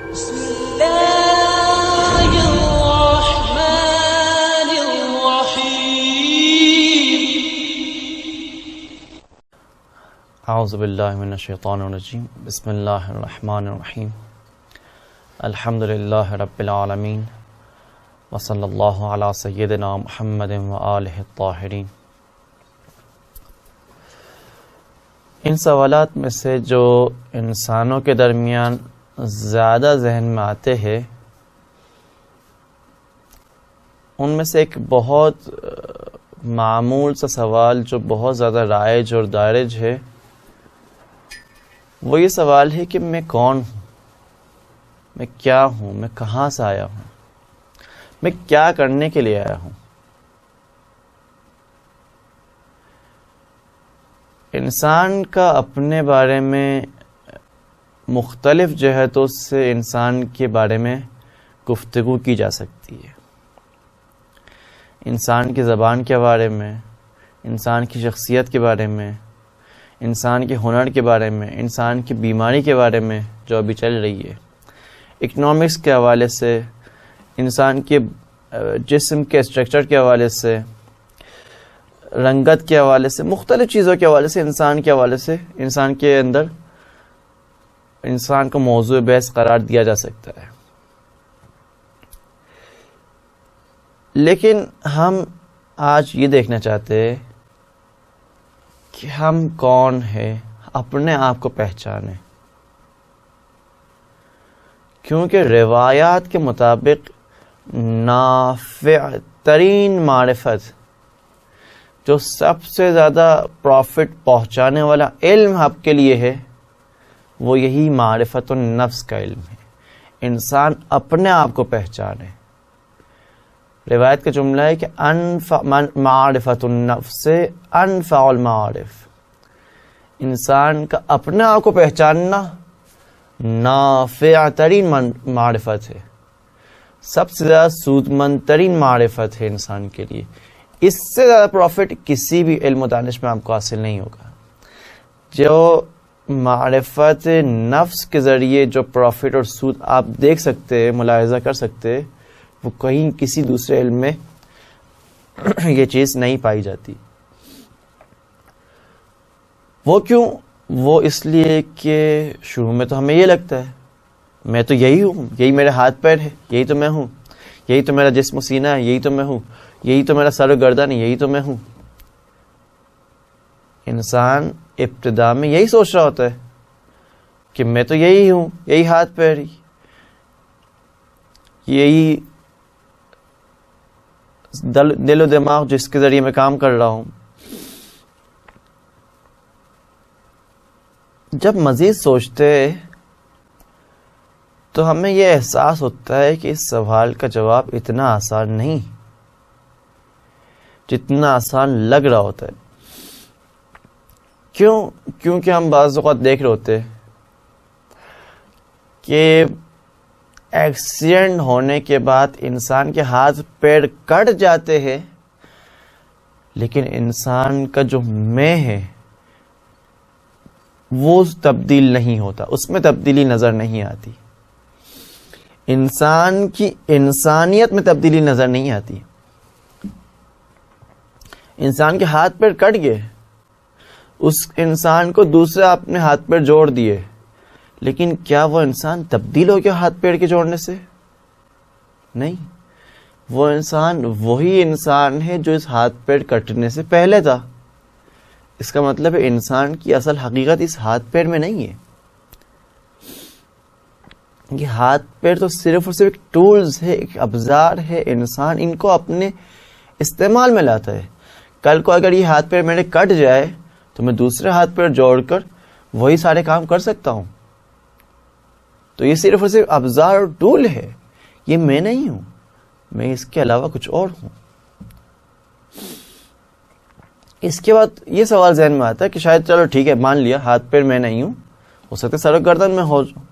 بسم الله الرحمن الرحيم. اعوذ باللہ من الشیطان الرجیم. بسم اللہ الرحمن الرحیم. الحمد للہ رب العالمین وصلی اللہ علی سیدنا محمد وآلہ الطاہرین. ان سوالات میں سے جو انسانوں کے درمیان زیادہ ذہن میں آتے ہیں ان میں سے ایک بہت معمول سا سوال جو بہت زیادہ رائج اور دارج ہے وہ یہ سوال ہے کہ میں کون ہوں، میں کیا ہوں، میں کہاں سے آیا ہوں، میں کیا کرنے کے لیے آیا ہوں. انسان کا اپنے بارے میں مختلف جہتوں سے انسان کے بارے میں گفتگو کی جا سکتی ہے. انسان کی زبان کے بارے میں، انسان کی شخصیت کے بارے میں، انسان کے ہنر کے بارے میں، انسان کی بیماری کے بارے میں جو ابھی چل رہی ہے، اکنامکس کے حوالے سے، انسان کے جسم کے اسٹرکچر کے حوالے سے، رنگت کے حوالے سے، مختلف چیزوں کے حوالے سے، انسان کے حوالے سے انسان کے اندر انسان کو موضوع بحث قرار دیا جا سکتا ہے. لیکن ہم آج یہ دیکھنا چاہتے ہیں کہ ہم کون ہیں، اپنے آپ کو پہچانیں. کیونکہ روایات کے مطابق نافع ترین معرفت، جو سب سے زیادہ پروفٹ پہنچانے والا علم آپ کے لیے ہے، وہ یہی معرفت النفس کا علم ہے. انسان اپنے آپ کو پہچانے. روایت کا جملہ ہے کہ معرفت النفس انفع المعارف. انسان کا اپنے آپ کو پہچاننا نافع ترین معرفت ہے، سب سے زیادہ سود مند ترین معرفت ہے انسان کے لیے. اس سے زیادہ پروفٹ کسی بھی علم و دانش میں آپ کو حاصل نہیں ہوگا. جو معرفت نفس کے ذریعے جو پروفٹ اور سود آپ دیکھ سکتے ہیں، ملاحظہ کر سکتے ہیں، وہ کہیں کسی دوسرے علم میں یہ چیز نہیں پائی جاتی. وہ کیوں؟ وہ اس لیے کہ شروع میں تو ہمیں یہ لگتا ہے میں تو یہی ہوں، یہی میرے ہاتھ پیر ہے، یہی تو میں ہوں، یہی تو میرا جسم و سینہ ہے، یہی تو میں ہوں، یہی تو میرا سر و گردن ہے، یہی تو میں ہوں. انسان ابتدا میں یہی سوچ رہا ہوتا ہے کہ میں تو یہی ہوں، یہی ہاتھ پیر، یہی دل و دماغ جس کے ذریعے میں کام کر رہا ہوں. جب مزید سوچتے تو ہمیں یہ احساس ہوتا ہے کہ اس سوال کا جواب اتنا آسان نہیں جتنا آسان لگ رہا ہوتا ہے. کیونکہ ہم بعض اوقات دیکھ رہے ہوتے کہ ایکسیڈنٹ ہونے کے بعد انسان کے ہاتھ پیر کٹ جاتے ہیں، لیکن انسان کا جو میں ہے وہ تبدیل نہیں ہوتا، اس میں تبدیلی نظر نہیں آتی. انسان کی انسانیت میں تبدیلی نظر نہیں آتی. انسان کے ہاتھ پیر کٹ گئے، اس انسان کو دوسرے اپنے ہاتھ پیر جوڑ دیے، لیکن کیا وہ انسان تبدیل ہو گیا ہاتھ پیر کے جوڑنے سے؟ نہیں. وہ انسان وہی انسان ہے جو اس ہاتھ پیر کٹنے سے پہلے تھا. اس کا مطلب ہے انسان کی اصل حقیقت اس ہاتھ پیر میں نہیں ہے. یہ ہاتھ پیر تو صرف اور صرف ایک ٹولز ہے، ایک ابزار ہے. انسان ان کو اپنے استعمال میں لاتا ہے. کل کو اگر یہ ہاتھ پیر میرے کٹ جائے تو میں دوسرے ہاتھ پیر جوڑ کر وہی سارے کام کر سکتا ہوں. تو یہ صرف اور صرف ابزار اور ٹول ہے، یہ میں نہیں ہوں، میں اس کے علاوہ کچھ اور ہوں. اس کے بعد یہ سوال ذہن میں آتا ہے کہ شاید چلو ٹھیک ہے، مان لیا ہاتھ پیر میں نہیں ہوں، ہو سکتا ہے سر و گردن میں ہو جاؤں.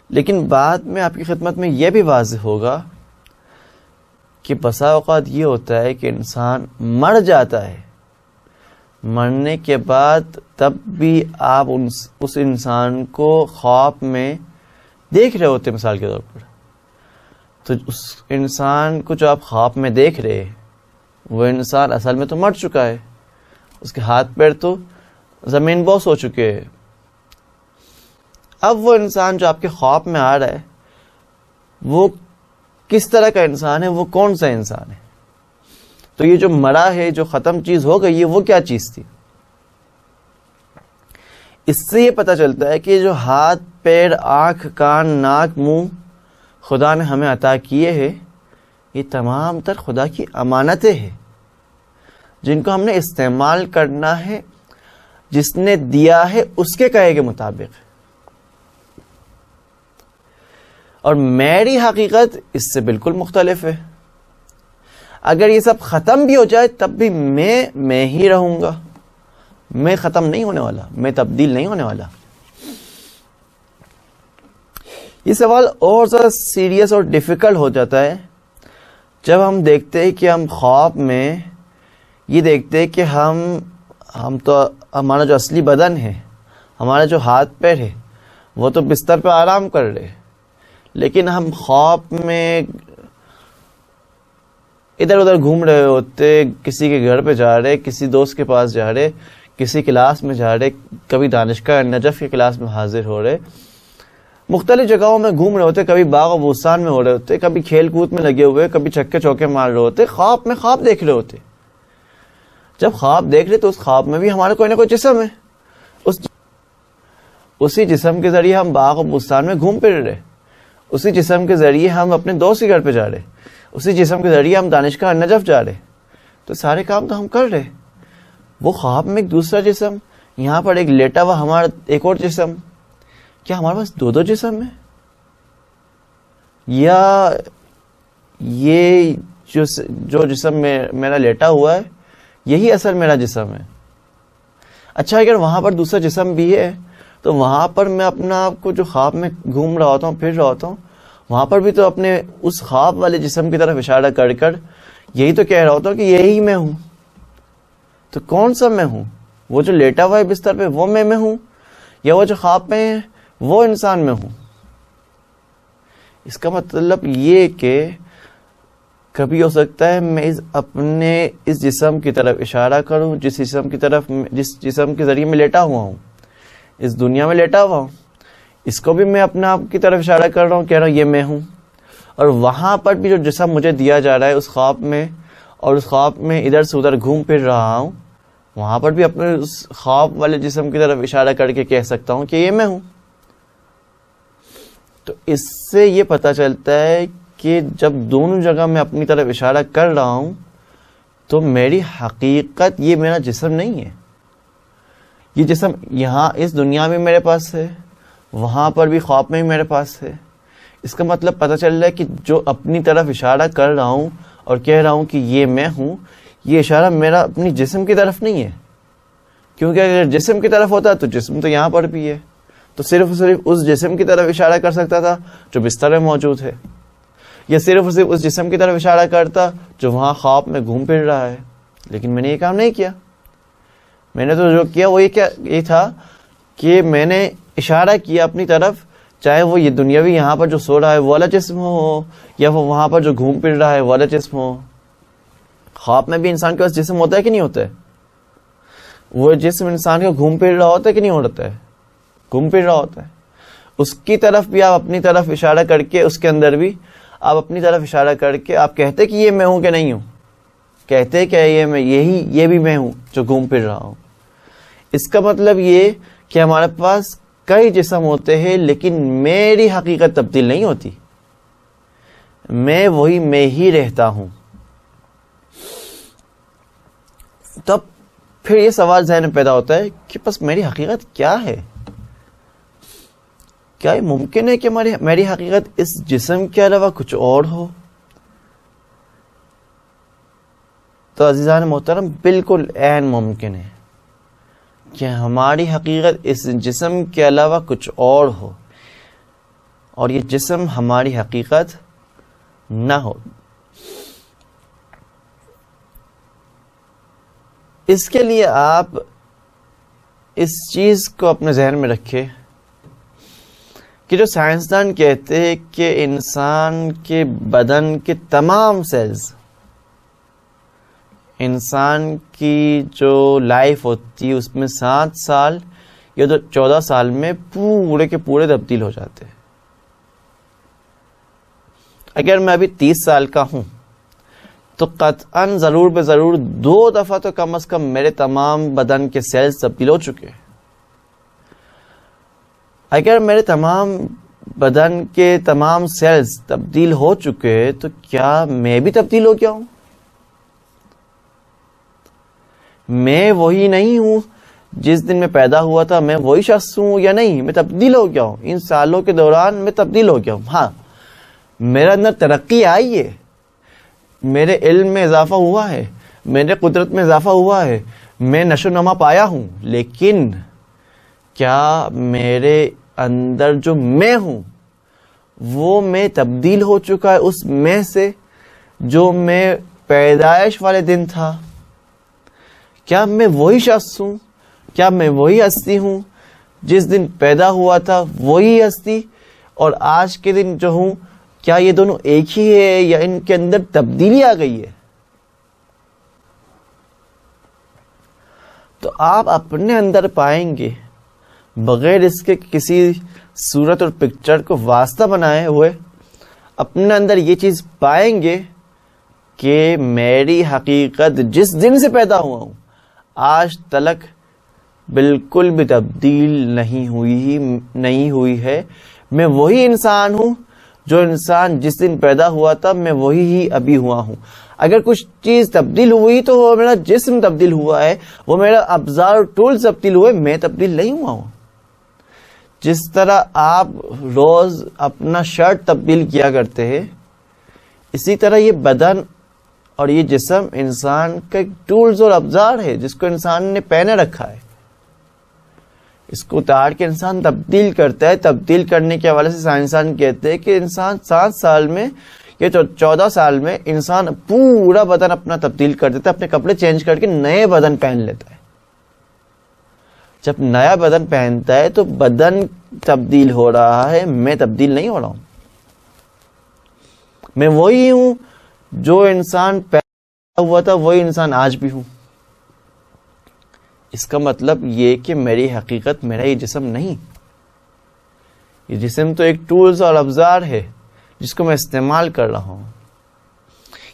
لیکن بعد میں آپ کی خدمت میں یہ بھی واضح ہوگا کہ بسا اوقات یہ ہوتا ہے کہ انسان مر جاتا ہے، مرنے کے بعد تب بھی آپ اس انسان کو خواب میں دیکھ رہے ہوتے مثال کے طور پر، تو اس انسان کو جو آپ خواب میں دیکھ رہے وہ انسان اصل میں تو مر چکا ہے، اس کے ہاتھ پیر تو زمین بوس ہو چکے ہیں. اب وہ انسان جو آپ کے خواب میں آ رہا ہے وہ کس طرح کا انسان ہے، وہ کون سا انسان ہے؟ تو یہ جو مرا ہے، جو ختم چیز ہو گئی ہے، وہ کیا چیز تھی؟ اس سے یہ پتہ چلتا ہے کہ جو ہاتھ پیر آنکھ کان ناک منہ خدا نے ہمیں عطا کیے ہیں، یہ تمام تر خدا کی امانتیں ہیں جن کو ہم نے استعمال کرنا ہے جس نے دیا ہے اس کے کہے کے مطابق. اور میری حقیقت اس سے بالکل مختلف ہے. اگر یہ سب ختم بھی ہو جائے تب بھی میں ہی رہوں گا، میں ختم نہیں ہونے والا، میں تبدیل نہیں ہونے والا. یہ سوال اور زیادہ سیریس اور ڈیفیکلٹ ہو جاتا ہے جب ہم دیکھتے ہیں کہ ہم خواب میں یہ دیکھتے ہیں کہ ہم تو ہمارا جو اصلی بدن ہے، ہمارا جو ہاتھ پیر ہے، وہ تو بستر پہ آرام کر رہے، لیکن ہم خواب میں ادھر ادھر گھوم رہے ہوتے، کسی کے گھر پہ جا رہے، کسی دوست کے پاس جا رہے، کسی کلاس میں جا رہے، کبھی دانشگاہ نجف کی کلاس میں حاضر ہو رہے، مختلف جگہوں میں گھوم رہے ہوتے، کبھی باغ و بوستان میں ہو رہے ہوتے، کبھی کھیل کود میں لگے ہوئے، کبھی چھکے چوکے مار رہے ہوتے، خواب میں خواب دیکھ رہے ہوتے. جب خواب دیکھ رہے تو اس خواب میں بھی ہمارا کوئی نہ کوئی جسم ہے، اسی جسم کے ذریعے ہم باغ و بوستان میں گھوم پھر رہے، اسی جسم کے ذریعے ہم اپنے دوست کے گھر پہ جا رہے، اسی جسم کے ذریعے ہم دانشگاہ نجف جا رہے. تو سارے کام تو ہم کر رہے. وہ خواب میں ایک دوسرا جسم، یہاں پر ایک لیٹا ہوا ہمارا ایک اور جسم. کیا ہمارے پاس دو جسم ہے؟ یا یہ جو جسم میرا لیٹا ہوا ہے یہی اصل میرا جسم ہے؟ اچھا، اگر وہاں پر دوسرا جسم بھی ہے تو وہاں پر میں اپنا آپ کو جو خواب میں گھوم رہا ہوتا ہوں، پھر رہا ہوتا ہوں، وہاں پر بھی تو اپنے اس خواب والے جسم کی طرف اشارہ کر کر یہی تو کہہ رہا ہوتا ہوں کہ یہی میں ہوں. تو کون سا میں ہوں؟ وہ جو لیٹا ہوا ہے بستر پہ وہ میں ہوں، یا وہ جو خواب میں ہے وہ انسان میں ہوں؟ اس کا مطلب یہ کہ کبھی ہو سکتا ہے میں اس جسم کی طرف اشارہ کروں جس جسم کے ذریعے میں لیٹا ہوا ہوں، اس دنیا میں لیٹا ہوا ہوں، اس کو بھی میں اپنے آپ کی طرف اشارہ کر رہا ہوں، کہہ رہا ہوں یہ میں ہوں. اور وہاں پر بھی جو جسم مجھے دیا جا رہا ہے اس خواب میں، اور اس خواب میں ادھر سے ادھر گھوم پھر رہا ہوں، وہاں پر بھی اپنے اس خواب والے جسم کی طرف اشارہ کر کے کہہ سکتا ہوں کہ یہ میں ہوں. تو اس سے یہ پتہ چلتا ہے کہ جب دونوں جگہ میں اپنی طرف اشارہ کر رہا ہوں تو میری حقیقت یہ میرا جسم نہیں ہے. یہ جسم یہاں اس دنیا میں میرے پاس ہے، وہاں پر بھی خواب میں بھی میرے پاس ہے. اس کا مطلب پتہ چل رہا ہے کہ جو اپنی طرف اشارہ کر رہا ہوں اور کہہ رہا ہوں کہ یہ میں ہوں، یہ اشارہ میرا اپنی جسم کی طرف نہیں ہے. کیونکہ اگر جسم کی طرف ہوتا تو جسم تو یہاں پر بھی ہے، تو صرف اس جسم کی طرف اشارہ کر سکتا تھا جو بستر میں موجود ہے، یا صرف اس جسم کی طرف اشارہ کرتا جو وہاں خواب میں گھوم پھر رہا ہے. لیکن میں نے یہ کام نہیں کیا. میں نے تو جو کیا وہ یہ تھا کہ میں نے اشارہ کیا اپنی طرف، چاہے وہ یہ دنیاوی یہاں پر جو سو رہا ہے وہ والا جسم ہو، یا وہ وہاں پر جو گھوم پھر رہا ہے وہ والا جسم ہو. خواب میں بھی انسان کے پاس جسم ہوتا ہے کہ نہیں ہوتا ہے؟ وہ جسم انسان کا گھوم پھر رہا ہوتا ہے کہ نہیں ہوتا ہے؟ گھوم پھر رہا ہوتا ہے. اس کی طرف بھی آپ اپنی طرف اشارہ کر کے، اس کے اندر بھی آپ اپنی طرف اشارہ کر کے آپ کہتے کہ یہ میں ہوں کہ نہیں ہوں؟ کہتے کہ یہ بھی میں ہوں جو گھوم پھر رہا ہوں. اس کا مطلب یہ کہ ہمارے پاس کئی جسم ہوتے ہیں لیکن میری حقیقت تبدیل نہیں ہوتی، میں وہی میں ہی رہتا ہوں. تب پھر یہ سوال ذہن میں پیدا ہوتا ہے کہ بس میری حقیقت کیا ہے؟ کیا یہ ممکن ہے کہ میری حقیقت اس جسم کے علاوہ کچھ اور ہو؟ تو عزیزان محترم، بالکل عین ممکن ہے کہ ہماری حقیقت اس جسم کے علاوہ کچھ اور ہو، اور یہ جسم ہماری حقیقت نہ ہو. اس کے لیے آپ اس چیز کو اپنے ذہن میں رکھیں کہ جو سائنسدان کہتے ہیں کہ انسان کے بدن کے تمام سیلز، انسان کی جو لائف ہوتی ہے اس میں 7 سال یا 14 سال میں پورے کے پورے تبدیل ہو جاتے ہیں. اگر میں ابھی 30 سال کا ہوں تو قطعاً ضرور بے ضرور 2 دفعہ تو کم از کم میرے تمام بدن کے سیلز تبدیل ہو چکے ہیں. اگر میرے تمام بدن کے تمام سیلز تبدیل ہو چکے تو کیا میں بھی تبدیل ہو گیا ہوں؟ میں وہی نہیں ہوں جس دن میں پیدا ہوا تھا، میں وہی شخص ہوں یا نہیں؟ میں تبدیل ہو گیا ہوں. ان سالوں کے دوران میں تبدیل ہو گیا ہوں. ہاں، میرے اندر ترقی آئی ہے، میرے علم میں اضافہ ہوا ہے، میرے قدرت میں اضافہ ہوا ہے، میں نشو و نما پایا ہوں، لیکن کیا میرے اندر جو میں ہوں وہ میں تبدیل ہو چکا ہے اس میں سے جو میں پیدائش والے دن تھا؟ کیا میں وہی شخص ہوں؟ کیا میں وہی ہستی ہوں جس دن پیدا ہوا تھا وہی ہستی، اور آج کے دن جو ہوں کیا یہ دونوں ایک ہی ہے یا ان کے اندر تبدیلی آ گئی ہے؟ تو آپ اپنے اندر پائیں گے بغیر اس کے کسی صورت اور پکچر کو واسطہ بنائے ہوئے، اپنے اندر یہ چیز پائیں گے کہ میری حقیقت جس دن سے پیدا ہوا ہوں آج تلک بالکل بھی تبدیل نہیں ہوئی ہے. میں وہی انسان ہوں جو انسان جس دن پیدا ہوا تھا، میں وہی ہی ابھی ہوا ہوں. اگر کچھ چیز تبدیل ہوئی تو وہ میرا جسم تبدیل ہوا ہے، وہ میرا ابزار اور ٹولز تبدیل ہوئے، میں تبدیل نہیں ہوا ہوں. جس طرح آپ روز اپنا شرٹ تبدیل کیا کرتے ہیں، اسی طرح یہ بدن اور یہ جسم انسان کا ایک ٹولز اور ابزار ہے جس کو انسان نے پہنے رکھا ہے. اس کو اتار کے انسان تبدیل کرتا ہے. تبدیل کرنے کے حوالے سے سائنسدان کہتے ہیں کہ انسان 7 سال میں یا 14 سال میں انسان پورا بدن اپنا تبدیل کر دیتا ہے، اپنے کپڑے چینج کر کے نئے بدن پہن لیتا ہے. جب نیا بدن پہنتا ہے تو بدن تبدیل ہو رہا ہے، میں تبدیل نہیں ہو رہا ہوں. میں وہی ہوں جو انسان پیدا ہوا تھا، وہی انسان آج بھی ہوں. اس کا مطلب یہ کہ میری حقیقت میرا یہ جسم نہیں. یہ جسم تو ایک ٹولز اور ابزار ہے جس کو میں استعمال کر رہا ہوں.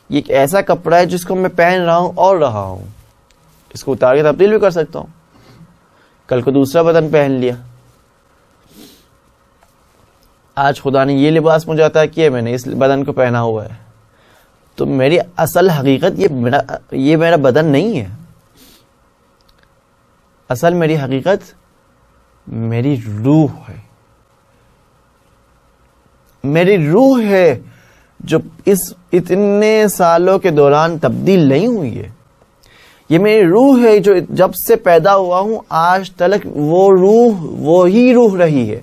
یہ ایک ایسا کپڑا ہے جس کو میں پہن رہا ہوں اور رہا ہوں. اس کو اتار کے تبدیل بھی کر سکتا ہوں. کل کو دوسرا بدن پہن لیا. آج خدا نے یہ لباس مجھے عطا کیا، میں نے اس بدن کو پہنا ہوا ہے، تو میری اصل حقیقت یہ میرا بدن نہیں ہے. اصل میری حقیقت میری روح ہے. میری روح ہے جو اس اتنے سالوں کے دوران تبدیل نہیں ہوئی ہے. یہ میری روح ہے جو جب سے پیدا ہوا ہوں آج تلک وہ روح وہی روح رہی ہے.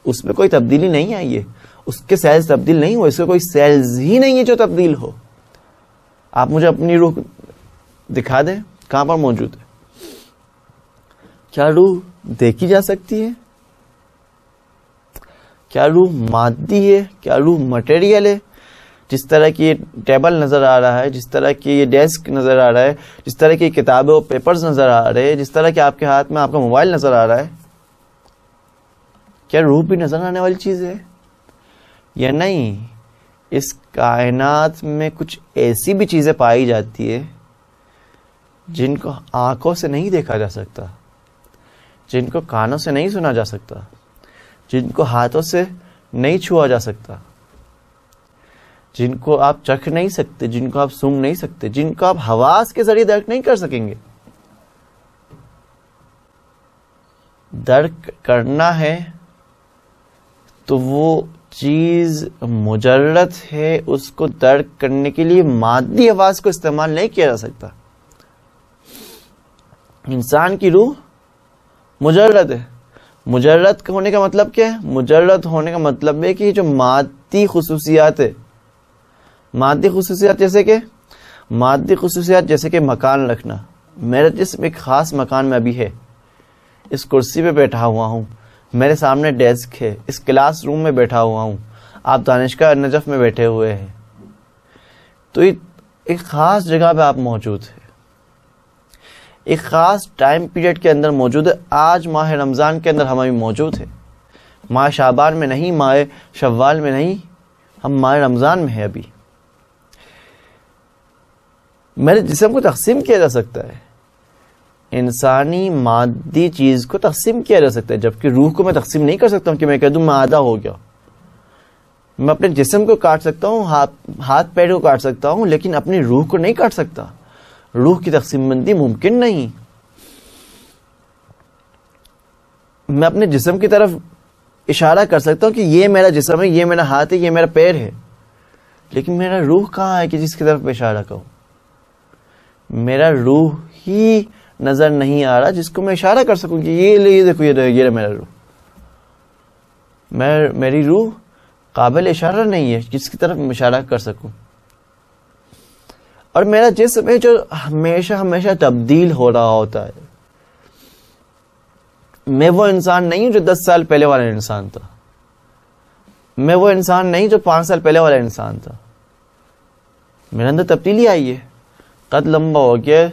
اس میں کوئی تبدیلی نہیں آئی ہے. اس کے سیلز تبدیل نہیں ہوئے. اس کے کوئی سیلز ہی نہیں ہے جو تبدیل ہو. آپ مجھے اپنی روح دکھا دیں کہاں پر موجود ہے. کیا روح دیکھی جا سکتی ہے؟ کیا روح مادی ہے؟ کیا روح مٹیریل ہے؟ جس طرح کی یہ ٹیبل نظر آ رہا ہے، جس طرح کی یہ ڈیسک نظر آ رہا ہے، جس طرح کی کتابیں اور پیپرز نظر آ رہے ہیں، جس طرح کہ آپ کے ہاتھ میں آپ کا موبائل نظر آ رہا ہے، کیا روح بھی نظر آنے والی چیز ہے یا نہیں؟ اس کائنات میں کچھ ایسی بھی چیزیں پائی جاتی ہے جن کو آنکھوں سے نہیں دیکھا جا سکتا، جن کو کانوں سے نہیں سنا جا سکتا، جن کو ہاتھوں سے نہیں چھوا جا سکتا، جن کو آپ چکھ نہیں سکتے، جن کو آپ سونگھ نہیں سکتے، جن کو آپ حواس کے ذریعے درک نہیں کر سکیں گے. درک کرنا ہے تو وہ چیز مجرد ہے. اس کو درک کرنے کے لیے مادی حواس کو استعمال نہیں کیا جا سکتا. انسان کی روح مجرد ہے. مجرد ہونے کا مطلب کیا ہے؟ مجرد ہونے کا مطلب ہے کہ جو مادی خصوصیات ہے، مادی خصوصیات جیسے کہ مکان رکھنا. میرا جسم ایک خاص مکان میں ابھی ہے. اس کرسی پہ بیٹھا ہوا ہوں. میرے سامنے ڈیسک ہے، اس کلاس روم میں بیٹھا ہوا ہوں، آپ دانشگاہ نجف میں بیٹھے ہوئے ہیں، تو ایک خاص جگہ پہ آپ موجود ہیں، ایک خاص ٹائم پیریڈ کے اندر موجود ہے. آج ماہ رمضان کے اندر ہم ابھی موجود ہیں، ماہ شعبان میں نہیں، ماہ شوال میں نہیں، ہم ماہ رمضان میں ہیں. ابھی میرے جسم کو تقسیم کیا جا سکتا ہے، انسانی مادی چیز کو تقسیم کیا جا سکتا ہے، جبکہ روح کو میں تقسیم نہیں کر سکتا ہوں کہ میں کہہ دوں میں آدھا ہو گیا. میں اپنے جسم کو کاٹ سکتا ہوں، ہاتھ پیر کو کاٹ سکتا ہوں، لیکن اپنی روح کو نہیں کاٹ سکتا. روح کی تقسیم بندی ممکن نہیں. میں اپنے جسم کی طرف اشارہ کر سکتا ہوں کہ یہ میرا جسم ہے، یہ میرا ہاتھ ہے، یہ میرا پیر ہے، لیکن میرا روح کہاں ہے کہ جس کی طرف میں اشارہ کروں؟ میرا روح ہی نظر نہیں آ رہا جس کو میں اشارہ کر سکوں کہ یہ دیکھو، یہ میرا روح. میری روح قابل اشارہ نہیں ہے جس کی طرف میں اشارہ کر سکوں. اور میرا جسم ہے جو ہمیشہ تبدیل ہو رہا ہوتا ہے. میں وہ انسان نہیں ہوں جو 10 سال پہلے والا انسان تھا، میں وہ انسان نہیں جو 5 سال پہلے والا انسان تھا. میرے اندر تبدیلی آئی ہے، قد لمبا ہو گیا،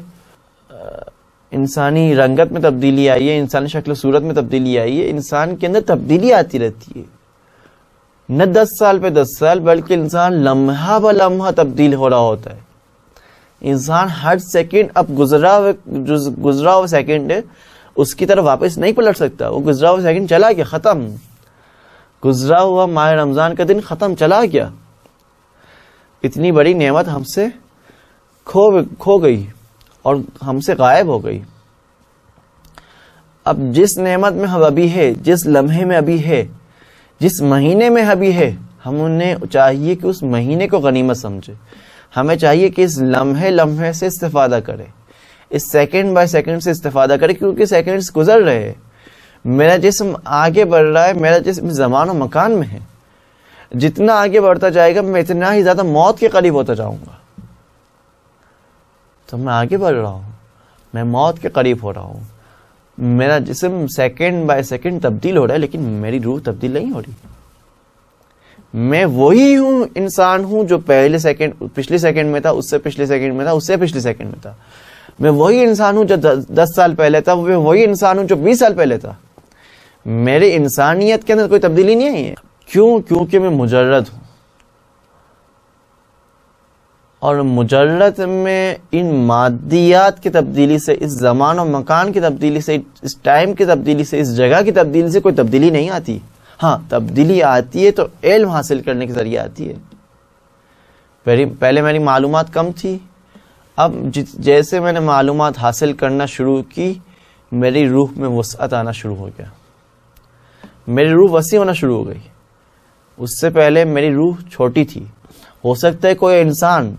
انسانی رنگت میں تبدیلی آئی ہے، انسانی شکل و صورت میں تبدیلی آئی ہے. انسان کے اندر تبدیلی آتی رہتی ہے، نہ 10 سال پہ 10 سال، بلکہ انسان لمحہ ب لمحہ تبدیل ہو رہا ہوتا ہے. انسان ہر سیکنڈ اب گزرا ہوا سیکنڈ ہے، اس کی طرف واپس نہیں پلٹ سکتا. وہ گزرا ہوا سیکنڈ چلا گیا، ختم. گزرا ہوا ماہ رمضان کا دن ختم، چلا گیا. اتنی بڑی نعمت ہم سے کھو گئی اور ہم سے غائب ہو گئی. اب جس نعمت میں ہم ابھی ہے، جس لمحے میں ابھی ہے، جس مہینے میں ابھی ہے، ہم انہیں چاہیے کہ اس مہینے کو غنیمت سمجھے. ہمیں چاہیے کہ اس لمحے سے استفادہ کرے، اس سیکنڈ بائی سیکنڈ سے استفادہ کرے، کیونکہ سیکنڈز گزر رہے ہیں. میرا جسم آگے بڑھ رہا ہے، میرا جسم زمان و مکان میں ہے. جتنا آگے بڑھتا جائے گا میں اتنا ہی زیادہ موت کے قریب ہوتا جاؤں گا. تو میں آگے بڑھ رہا ہوں، میں موت کے قریب ہو رہا ہوں. میرا جسم سیکنڈ بائی سیکنڈ تبدیل ہو رہا ہے، لیکن میری روح تبدیل نہیں ہو رہی. میں وہی ہوں، انسان ہوں جو پچھلے سیکنڈ میں تھا، اس سے پچھلے سیکنڈ میں تھا، اس سے پچھلے سیکنڈ میں تھا. میں وہی انسان ہوں جو 10 سال پہلے تھا، میں وہی انسان ہوں جو 20 سال پہلے تھا. میری انسانیت کے اندر کوئی تبدیلی نہیں ہے. کیوں؟ کیونکہ میں مجرد ہوں، اور مجرد میں ان مادیات کی تبدیلی سے، اس زمان و مکان کی تبدیلی سے، اس ٹائم کی تبدیلی سے، اس جگہ کی تبدیلی سے کوئی تبدیلی نہیں آتی. ہاں تبدیلی آتی ہے تو علم حاصل کرنے کے ذریعے آتی ہے. پہلے میری معلومات کم تھی، اب جیسے میں نے معلومات حاصل کرنا شروع کی، میری روح میں وسعت آنا شروع ہو گیا، میری روح وسیع ہونا شروع ہو گئی. اس سے پہلے میری روح چھوٹی تھی. ہو سکتا ہے کوئی انسان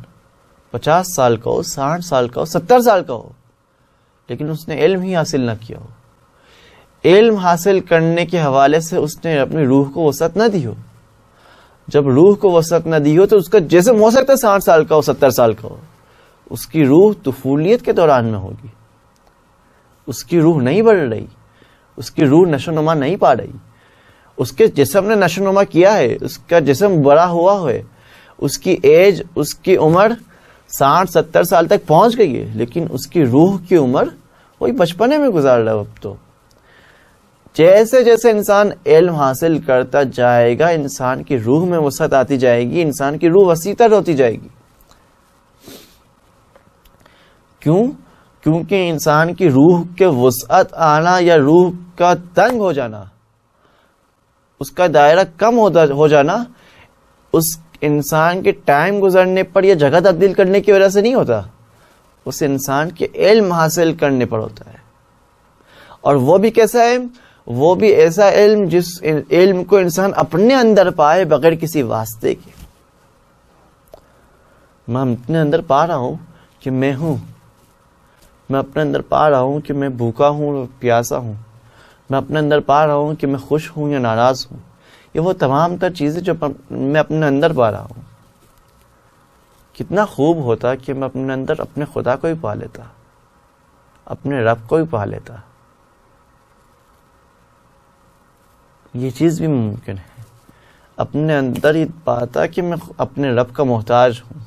50 سال کا ہو، 60 سال کا ہو، 70 سال کا ہو، لیکن اس نے علم ہی حاصل نہ کیا ہو. علم حاصل کرنے کے حوالے سے اس نے اپنی روح کو وسعت نہ دی ہو. جب روح کو وسعت نہ دی ہو تو اس کا جسم ہو سکتا ہے 60 سال کا ہو، 70 سال کا ہو، اس کی روح طفولیت کے دوران میں ہوگی. اس کی روح نہیں بڑھ رہی، اس کی روح نشو نما نہیں پا رہی. اس کے جسم نے نشو نما کیا ہے، اس کا جسم بڑا ہوا ہے، اس کی ایج، اس کی عمر 60-70 سال تک پہنچ گئی ہے، لیکن اس کی روح کی عمر وہی بچپنے میں گزار رہا ہے. اب تو جیسے جیسے انسان علم حاصل کرتا جائے گا، انسان کی روح میں وسعت آتی جائے گی، انسان کی روح وسیع تر ہوتی جائے گی. کیوں؟ کیونکہ انسان کی روح کے وسعت آنا یا روح کا تنگ ہو جانا، اس کا دائرہ کم ہو جانا، اس انسان کے ٹائم گزرنے پر یا جگہ تبدیل کرنے کی وجہ سے نہیں ہوتا، اس انسان کے علم حاصل کرنے پر ہوتا ہے. اور وہ بھی کیسا علم؟ وہ بھی ایسا علم جس علم کو انسان اپنے اندر پائے بغیر کسی واسطے کے. میں اپنے اندر پا رہا ہوں کہ میں ہوں، میں اپنے اندر پا رہا ہوں کہ میں بھوکا ہوں، پیاسا ہوں، میں اپنے اندر پا رہا ہوں کہ میں خوش ہوں یا ناراض ہوں. یہ وہ تمام تر چیزیں جو میں اپنے اندر پا رہا ہوں. کتنا خوب ہوتا کہ میں اپنے اندر اپنے خدا کو ہی پا لیتا، اپنے رب کو ہی پا لیتا. یہ چیز بھی ممکن ہے. اپنے اندر یہ پاتا کہ میں اپنے رب کا محتاج ہوں،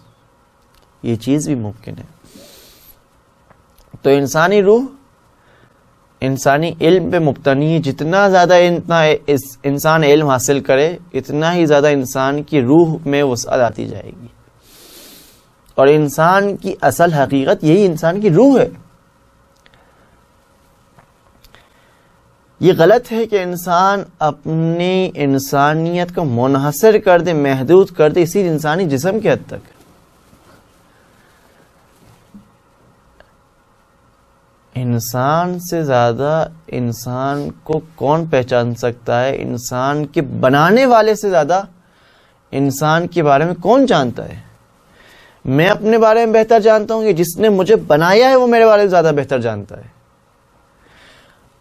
یہ چیز بھی ممکن ہے. تو انسانی روح انسانی علم پہ مبتنی ہے. جتنا زیادہ انسان علم حاصل کرے اتنا ہی زیادہ انسان کی روح میں وسعت آتی جائے گی. اور انسان کی اصل حقیقت یہی انسان کی روح ہے. یہ غلط ہے کہ انسان اپنی انسانیت کو منحصر کر دے، محدود کر دے اسی انسانی جسم کے حد تک. انسان سے زیادہ انسان کو کون پہچان سکتا ہے؟ انسان کے بنانے والے سے زیادہ انسان کے بارے میں کون جانتا ہے؟ میں اپنے بارے میں بہتر جانتا ہوں کہ جس نے مجھے بنایا ہے وہ میرے بارے میں زیادہ بہتر جانتا ہے.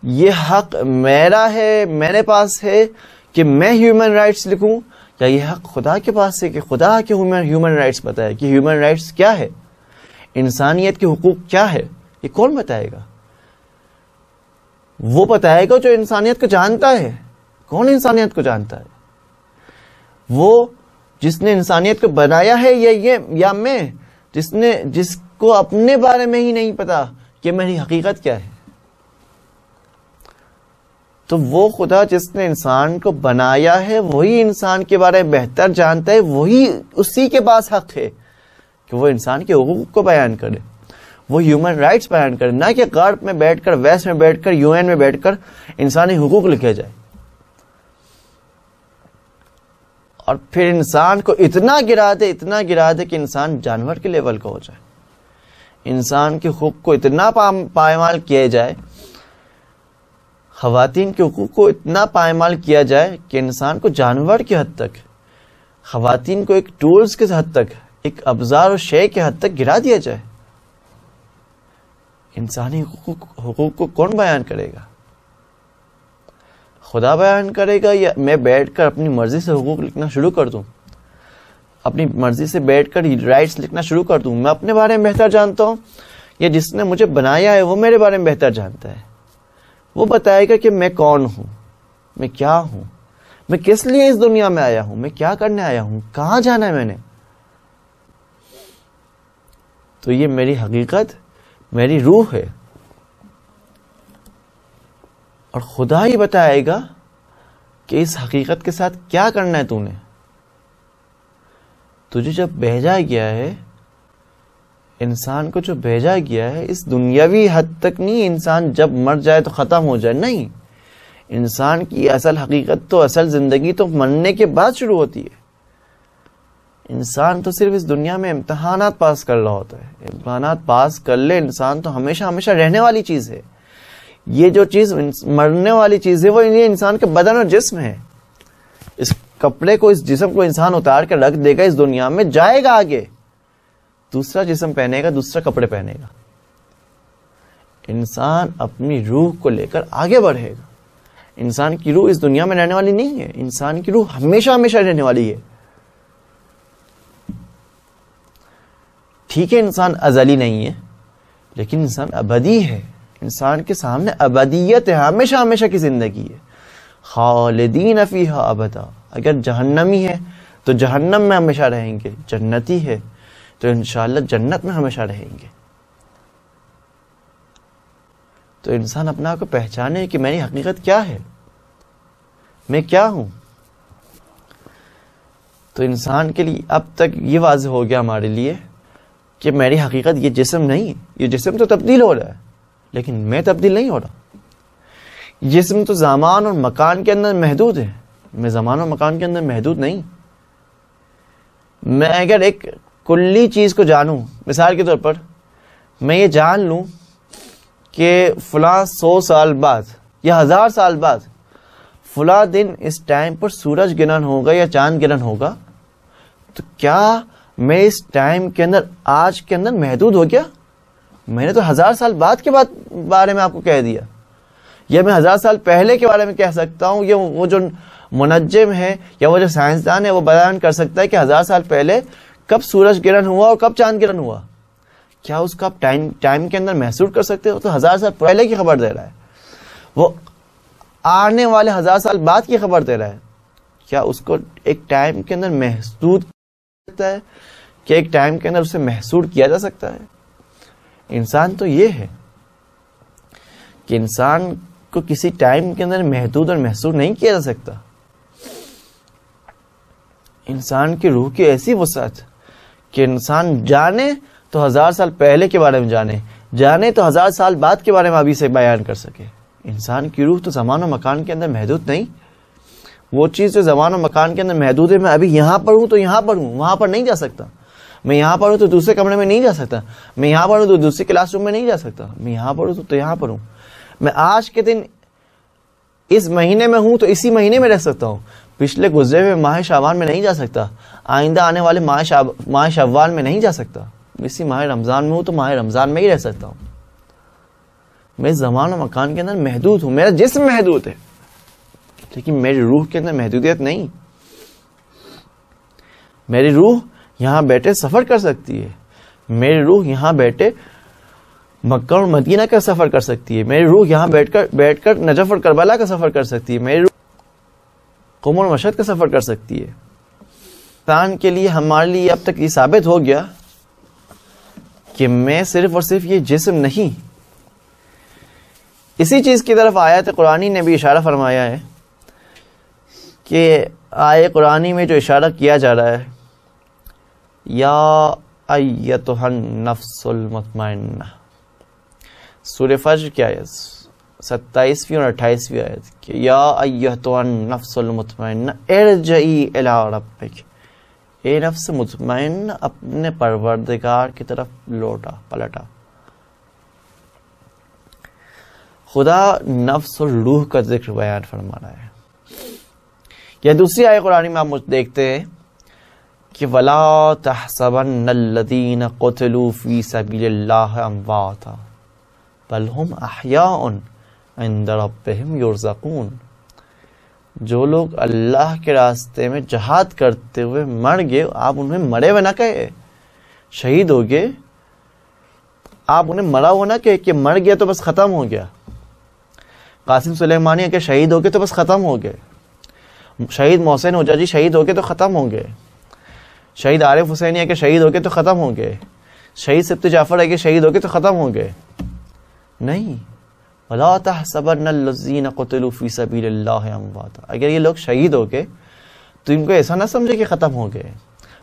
یہ حق میرا ہے، میرے پاس ہے کہ میں ہیومن رائٹس لکھوں، یا یہ حق خدا کے پاس ہے کہ خدا کے ہیومن رائٹس بتائے کہ ہیومن رائٹس کیا ہے، انسانیت کے حقوق کیا ہے؟ یہ کون بتائے گا؟ وہ بتائے گا جو انسانیت کو جانتا ہے. کون انسانیت کو جانتا ہے؟ وہ جس نے انسانیت کو بنایا ہے، یا میں جس کو اپنے بارے میں ہی نہیں پتا کہ میری حقیقت کیا ہے. تو وہ خدا جس نے انسان کو بنایا ہے وہی انسان کے بارے میں بہتر جانتا ہے. وہی اسی کے پاس حق ہے کہ وہ انسان کے حقوق کو بیان کرے، وہ ہیومن رائٹس بیان کرے، نہ کہ غرب میں بیٹھ کر، ویسٹ میں بیٹھ کر، UN میں بیٹھ کر انسانی حقوق لکھے جائے. اور پھر انسان کو اتنا گرا دے کہ انسان جانور کے لیول کا ہو جائے. انسان کے حقوق کو اتنا پائمال کیا جائے، خواتین کے حقوق کو اتنا پائمال کیا جائے کہ انسان کو جانور کی حد تک، خواتین کو ایک ٹولز کے حد تک، ایک ابزار و شے کے حد تک گرا دیا جائے. انسانی حقوق کو کون بیان کرے گا؟ خدا بیان کرے گا، یا میں بیٹھ کر اپنی مرضی سے حقوق لکھنا شروع کر دوں، اپنی مرضی سے بیٹھ کر رائٹس لکھنا شروع کر دوں؟ میں اپنے بارے میں بہتر جانتا ہوں، یا جس نے مجھے بنایا ہے وہ میرے بارے میں بہتر جانتا ہے؟ وہ بتائے گا کہ میں کون ہوں، میں کیا ہوں، میں کس لیے اس دنیا میں آیا ہوں، میں کیا کرنے آیا ہوں، کہاں جانا ہے میں نے. تو یہ میری حقیقت، میری روح ہے. اور خدا ہی بتائے گا کہ اس حقیقت کے ساتھ کیا کرنا ہے. تو نے تجھے جب بھیجا گیا ہے، انسان کو جو بھیجا گیا ہے، اس دنیاوی حد تک نہیں انسان جب مر جائے تو ختم ہو جائے، نہیں. انسان کی اصل حقیقت تو، اصل زندگی تو مرنے کے بعد شروع ہوتی ہے. انسان تو صرف اس دنیا میں امتحانات پاس کر رہا ہوتا ہے. امتحانات پاس کر لے انسان تو ہمیشہ ہمیشہ رہنے والی چیز ہے. یہ جو چیز مرنے والی چیز ہے وہ یہ انسان کا بدن اور جسم ہے. اس کپڑے کو، اس جسم کو انسان اتار کر رکھ دے گا اس دنیا میں، جائے گا آگے، دوسرا جسم پہنے گا، دوسرا کپڑے پہنے گا. انسان اپنی روح کو لے کر آگے بڑھے گا. انسان کی روح اس دنیا میں رہنے والی نہیں ہے. انسان کی روح ہمیشہ ہمیشہ رہنے والی ہے. ٹھیک ہے انسان ازلی نہیں ہے، لیکن انسان ابدی ہے. انسان کے سامنے ابدیت ہے، ہمیشہ ہمیشہ کی زندگی ہے. خالدین فیہا ابدا. اگر جہنمی ہے تو جہنم میں ہمیشہ رہیں گے، جنتی ہے تو انشاءاللہ جنت میں ہمیشہ رہیں گے. تو انسان اپنا آپ کو پہچانے کہ میری حقیقت کیا ہے، میں کیا ہوں. تو انسان کے لیے اب تک یہ واضح ہو گیا ہمارے لیے کہ میری حقیقت یہ جسم نہیں. یہ جسم تو تبدیل ہو رہا ہے لیکن میں تبدیل نہیں ہو رہا. جسم تو زمان اور مکان کے اندر محدود ہے، میں زمان اور مکان کے اندر محدود نہیں. میں اگر ایک کلی چیز کو جانوں، مثال کے طور پر میں یہ جان لوں کہ فلاں 100 سال بعد یا 1000 سال بعد فلاں دن اس ٹائم پر سورج گرہن ہوگا یا چاند گرہن ہوگا، تو کیا میں اس ٹائم کے اندر، آج کے اندر محدود ہو گیا؟ میں نے تو 1000 سال بعد کے بارے میں آپ کو کہہ دیا، یا میں 1000 سال پہلے کے بارے میں کہہ سکتا ہوں. یہ وہ جو منجم ہے یا وہ جو سائنسدان ہے وہ بیان کر سکتا ہے کہ 1000 سال پہلے کب سورج گرہن ہوا اور کب چاند گرہن ہوا. کیا اس کا آپ ٹائم کے اندر محسوس کر سکتے ہو؟ تو 1000 سال پہلے کی خبر دے رہا ہے. وہ آنے والے 1000 سال بعد کی خبر دے رہا ہے. کیا اس کو ایک ٹائم کے اندر محدود کیا جا سکتا ہے؟ کیا ایک ٹائم کے اندر اسے محسود کیا جا سکتا ہے؟ انسان تو یہ ہے کہ انسان کو کسی ٹائم کے اندر محدود اور محسود نہیں کیا جا سکتا. انسان کی روح کی ایسی وسعت کہ انسان جانے تو 1000 سال پہلے کے بارے میں جانے تو 1000 سال بعد کے بارے میں ابھی سے بیان کر سکے. انسان کی روح تو زمان و مکان کے اندر محدود نہیں. وہ چیز جو زمان و مکان کے اندر محدود ہے، میں ابھی یہاں پر ہوں تو یہاں پر ہوں، وہاں پر نہیں جا سکتا. میں یہاں پر ہوں تو دوسرے کمرے میں نہیں جا سکتا. میں یہاں پر ہوں تو دوسری کلاس روم میں نہیں جا سکتا. میں یہاں پر ہوں تو یہاں پر ہوں. میں آج کے دن اس مہینے میں ہوں تو اسی مہینے میں رہ سکتا ہوں. پچھلے گزرے ہوئے ماہ شعبان میں نہیں جا سکتا. آئندہ آنے والے ماہ شوال میں نہیں جا سکتا. اسی ماہ رمضان میں ہوں تو ماہ رمضان میں ہی رہ سکتا ہوں. میں زمان و مکان کے اندر محدود ہوں. میرا جسم محدود ہے لیکن میری روح کے اندر محدودیت نہیں. میری روح یہاں بیٹھے سفر کر سکتی ہے. میری روح یہاں بیٹھے مکہ اور مدینہ کا سفر کر سکتی ہے. میری روح یہاں بیٹھ کر نجف اور کربلا کا سفر کر سکتی ہے. میری روح قم اور مشہد کا سفر کر سکتی ہے. انسان کے لیے، ہمارے لیے اب تک یہ ثابت ہو گیا کہ میں صرف اور صرف یہ جسم نہیں. اسی چیز کی طرف آیت قرآنی نے بھی اشارہ فرمایا ہے کہ آیت قرآنی میں جو اشارہ کیا جا رہا ہے، یا ایتھا النفس المطمئنہ، سورہ فجر کی آیت 27ویں اور 28ویں آیت کہ یا ایتھا النفس المطمئنہ ارجعی الی ربک، اے نفس مطمئن اپنے پروردگار کی طرف پلٹا. خدا نفس اور روح کا ذکر بیان فرما رہا ہے. یا دوسری آیت قرآن میں آپ دیکھتے ہیں کہ وَلَا تَحْسَبَنَّ الَّذِينَ قُتِلُوا فِي سَبِيلِ اللَّهِ أَمْوَاتًا بَلْ هُمْ أَحْيَاءٌ عِندَ رَبِّهِمْ يُرْزَقُونَ. جو لوگ اللہ کے راستے میں جہاد کرتے ہوئے مر گئے، آپ انہیں مرے ہوئے نہ کہے شہید ہو گئے. آپ انہیں مرا ہوا نہ کہے کہ مر گیا تو بس ختم ہو گیا. قاسم سلیمانی کہ شہید ہو گئے تو بس ختم ہو گئے. شہید محسن حجاجی شہید ہو گئے تو ختم ہو گئے. شہید عارف حسینی ہے کہ شہید ہو گئے تو ختم ہو گئے. شہید سبت جعفر ہے کہ شہید ہو گئے تو ختم ہو گئے. نہیں. وَلَا تَحْسَبَنَّ الَّذِينَ قُتِلُوا فِي سَبِيلِ اللَّهِ أَمْوَاتًا. اگر یہ لوگ شہید ہو گئے تو ان کو ایسا نہ سمجھے کہ ختم ہو گئے.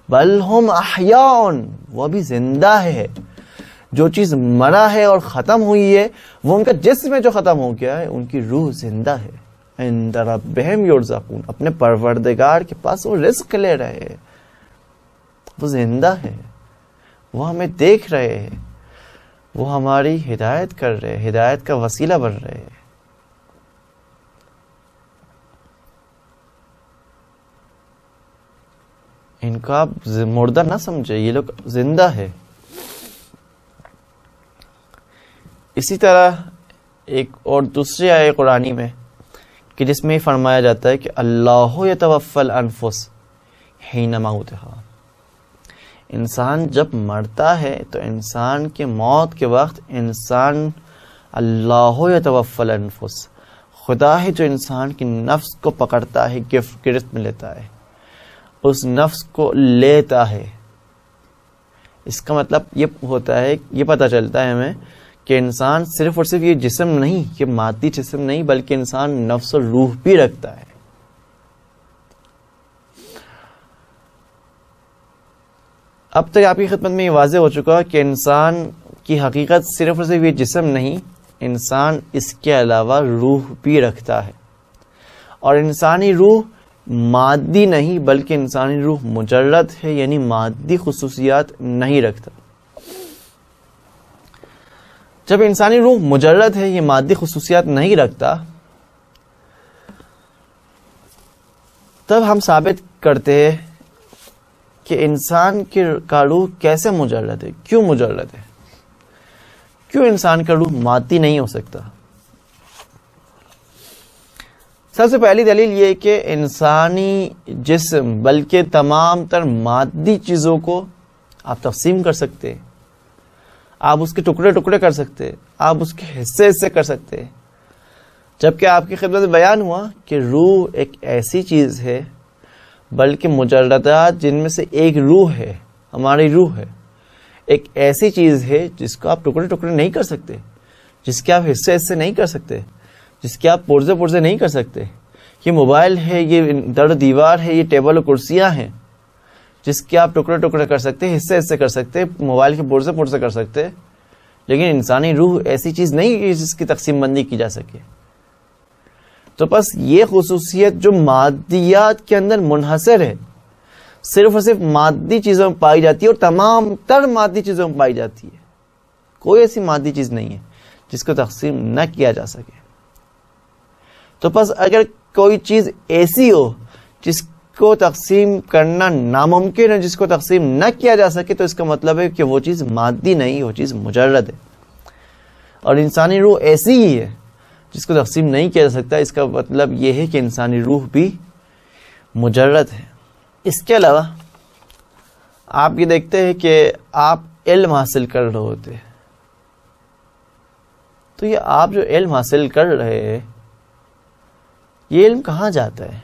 بل ہم احیاء، وہ بھی زندہ ہے. جو چیز مرا ہے اور ختم ہوئی ہے وہ ان کا جسم ہے جو ختم ہو گیا ہے، ان کی روح زندہ ہے. عند ربہم یرزقون، اپنے پروردگار کے پاس وہ رزق لے رہے ہیں. وہ زندہ ہے، وہ ہمیں دیکھ رہے ہیں، وہ ہماری ہدایت کر رہے ہیں، ہدایت کا وسیلہ بن رہے ہیں. ان کو آپ مردہ نہ سمجھے، یہ لوگ زندہ ہے. اسی طرح ایک اور دوسری آیت قرآنی میں کہ جس میں فرمایا جاتا ہے کہ اللہ یتوفی الانفس حین موتہا. انسان جب مرتا ہے تو انسان کے موت کے وقت انسان اللہ یتوفی الانفس، خدا ہے جو انسان کی نفس کو پکڑتا ہے، گرفت میں لیتا ہے، اس نفس کو لیتا ہے. اس کا مطلب یہ ہوتا ہے، یہ پتہ چلتا ہے ہمیں کہ انسان صرف اور صرف یہ جسم نہیں، یہ مادی جسم نہیں، بلکہ انسان نفس اور روح بھی رکھتا ہے. اب تک آپ کی خدمت میں یہ واضح ہو چکا کہ انسان کی حقیقت صرف اور صرف یہ جسم نہیں، انسان اس کے علاوہ روح بھی رکھتا ہے. اور انسانی روح مادی نہیں بلکہ انسانی روح مجرد ہے، یعنی مادی خصوصیات نہیں رکھتا. جب انسانی روح مجرد ہے، یہ مادی خصوصیات نہیں رکھتا، تب ہم ثابت کرتے ہیں کہ انسان کا روح کیسے مجرد ہے، کیوں مجرد ہے، کیوں انسان کا روح مادی نہیں ہو سکتا. سب سے پہلی دلیل یہ کہ انسانی جسم بلکہ تمام تر مادی چیزوں کو آپ تقسیم کر سکتے، آپ اس کے ٹکڑے ٹکڑے کر سکتے، آپ اس کے حصے کر سکتے. جبکہ آپ کی خدمت میں بیان ہوا کہ روح ایک ایسی چیز ہے، بلکہ مجردات جن میں سے ایک روح ہے، ہماری روح ہے، ایک ایسی چیز ہے جس کو آپ ٹکڑے ٹکڑے نہیں کر سکتے، جس کے آپ حصے حصے نہیں کر سکتے، جس کے آپ پرزے پرزے نہیں کر سکتے. یہ موبائل ہے، یہ در دیوار ہے، یہ ٹیبل و کرسیاں ہیں جس کے آپ ٹکڑے ٹکڑے کر سکتے، حصے حصے کر سکتے، موبائل کے پرزے پرزے کر سکتے، لیکن انسانی روح ایسی چیز نہیں ہے جس کی تقسیم بندی کی جا سکے. تو بس یہ خصوصیت جو مادیات کے اندر منحصر ہے، صرف اور صرف مادی چیزوں میں پائی جاتی ہے، اور تمام تر مادی چیزوں میں پائی جاتی ہے. کوئی ایسی مادی چیز نہیں ہے جس کو تقسیم نہ کیا جا سکے. تو بس اگر کوئی چیز ایسی ہو جس کو تقسیم کرنا ناممکن ہے، جس کو تقسیم نہ کیا جا سکے، تو اس کا مطلب ہے کہ وہ چیز مادی نہیں، وہ چیز مجرد ہے. اور انسانی روح ایسی ہی ہے جس کو تقسیم نہیں کیا جا سکتا. اس کا مطلب یہ ہے کہ انسانی روح بھی مجرد ہے. اس کے علاوہ آپ یہ دیکھتے ہیں کہ آپ علم حاصل کر رہے ہوتے ہیں، تو یہ آپ جو علم حاصل کر رہے ہیں، یہ علم کہاں جاتا ہے؟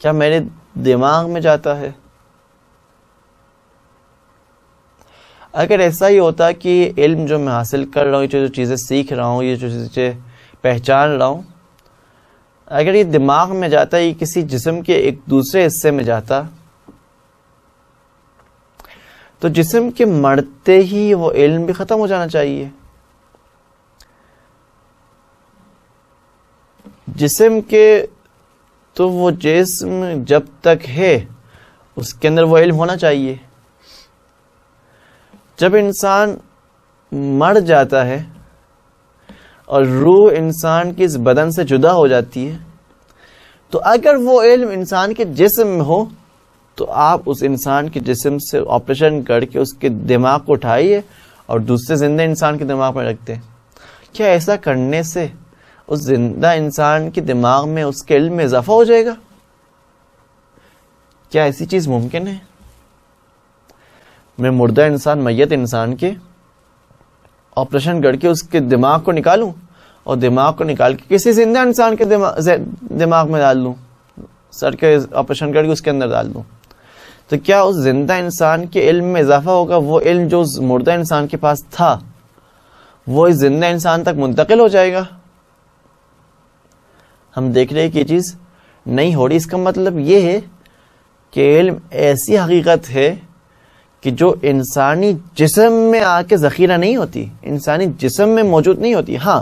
کیا میرے دماغ میں جاتا ہے؟ اگر ایسا ہی ہوتا کہ یہ علم جو میں حاصل کر رہا ہوں، یہ جو چیزیں سیکھ رہا ہوں، یہ جو چیزیں پہچان رہا ہوں، اگر یہ دماغ میں جاتا، یہ کسی جسم کے ایک دوسرے حصے میں جاتا، تو جسم کے مرتے ہی وہ علم بھی ختم ہو جانا چاہیے. جسم کے تو وہ جسم جب تک ہے اس کے اندر وہ علم ہونا چاہیے. جب انسان مر جاتا ہے اور روح انسان کی اس بدن سے جدا ہو جاتی ہے، تو اگر وہ علم انسان کے جسم میں ہو تو آپ اس انسان کے جسم سے آپریشن کر کے اس کے دماغ کو اٹھائیے اور دوسرے زندہ انسان کے دماغ میں رکھتے ہیں. کیا ایسا کرنے سے اس زندہ انسان کے دماغ میں اس کے علم میں اضافہ ہو جائے گا؟ کیا ایسی چیز ممکن ہے؟ میں مردہ انسان، میت انسان کے آپریشن کر کے اس کے دماغ کو نکالوں اور دماغ کو نکال کے کسی زندہ انسان کے دماغ میں ڈال دوں، سر کے آپریشن کر کے اس کے اندر ڈال دوں، تو کیا اس زندہ انسان کے علم میں اضافہ ہوگا؟ وہ علم جو اس مردہ انسان کے پاس تھا وہ اس زندہ انسان تک منتقل ہو جائے گا؟ ہم دیکھ رہے ہیں کہ یہ چیز نہیں ہو رہی. اس کا مطلب یہ ہے کہ علم ایسی حقیقت ہے کہ جو انسانی جسم میں آ کے ذخیرہ نہیں ہوتی، انسانی جسم میں موجود نہیں ہوتی. ہاں،